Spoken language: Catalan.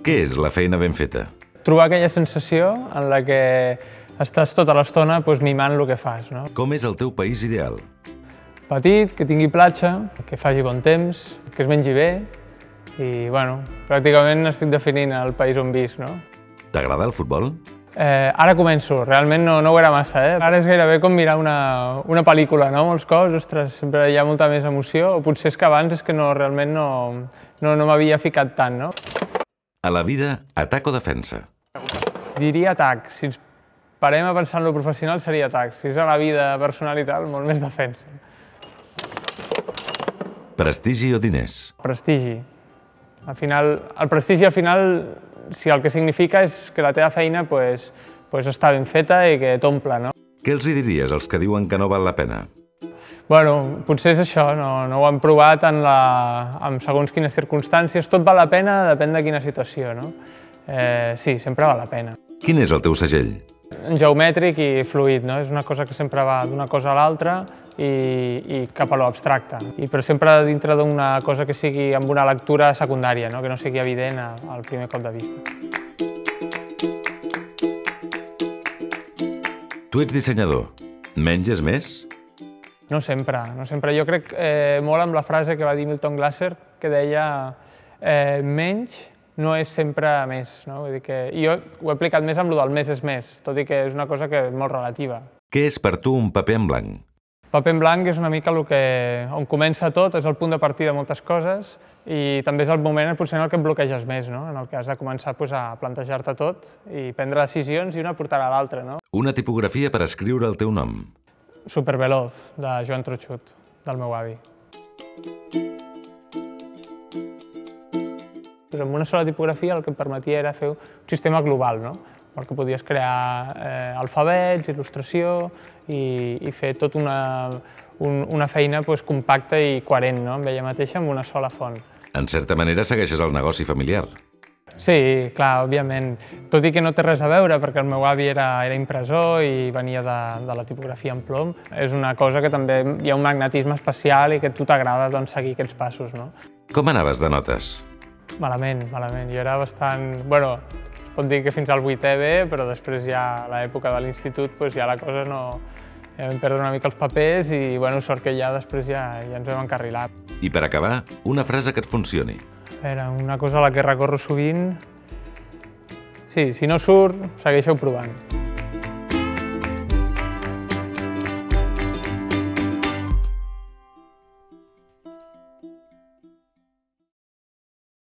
Què és la feina ben feta? Trobar aquella sensació en la que estàs tota l'estona mimant el que fas. Com és el teu país ideal? Petit, que tingui platja, que faci bon temps, que es mengi bé i, bueno, pràcticament estic definint el país on visc. T'agrada el futbol? Ara començo, realment no ho era massa. Ara és gairebé com mirar una pel·lícula, molts cops, ostres, sempre hi ha molta més emoció, o potser és que abans és que realment no m'havia ficat tant. A la vida, atac o defensa? Diria atac. Si ens parem a pensar en lo professional seria atac. Si és a la vida personal i tal, molt més defensa. Prestigi o diners? Prestigi. Al final, el prestigi al final, si el que significa és que la teva feina està ben feta i que t'omple. Què els hi diries als que diuen que no val la pena? Bueno, potser és això, no ho hem provat en segons quines circumstàncies. Tot val la pena, depèn de quina situació. Sí, sempre val la pena. Quin és el teu segell? Geomètric i fluid, és una cosa que sempre va d'una cosa a l'altra i cap a l'abstracte. Però sempre dintre d'una cosa que sigui amb una lectura secundària, que no sigui evident al primer cop de vista. Tu ets dissenyador. Menges més? No sempre. Jo crec molt amb la frase que va dir Milton Glaser, que deia menys no és sempre més. Vull dir que jo ho he aplicat més amb el del més és més, tot i que és una cosa que és molt relativa. Què és per tu un paper en blanc? Paper en blanc és una mica on comença tot, és el punt de partida de moltes coses i també és el moment potser en el que et bloqueges més, en el que has de començar a plantejar-te tot i prendre decisions i una portarà a l'altra. Una tipografia per escriure el teu nom? Superveloz, de Joan Trochut, del meu avi. Amb una sola tipografia el que em permetia era fer un sistema global, el que podies crear alfabets, il·lustració i fer tota una feina compacta i coherent amb ella mateixa amb una sola font. En certa manera segueixes el negoci familiar. Sí, clar, òbviament. Tot i que no té res a veure, perquè el meu avi era impressor i venia de la tipografia en plom, és una cosa que també hi ha un magnetisme especial i que a tu t'agrada seguir aquests passos. Com anaves de notes? Malament. Jo era bastant... Bueno, es pot dir que fins al 8è bé, però després ja a l'època de l'institut ja la cosa no... Ja vam perdre una mica els papers i sort que ja després ja ens vam encarrilar. I per acabar, una frase que et funcioni. Era una cosa a la que recorro sovint. Sí, si no surt, segueixeu provant.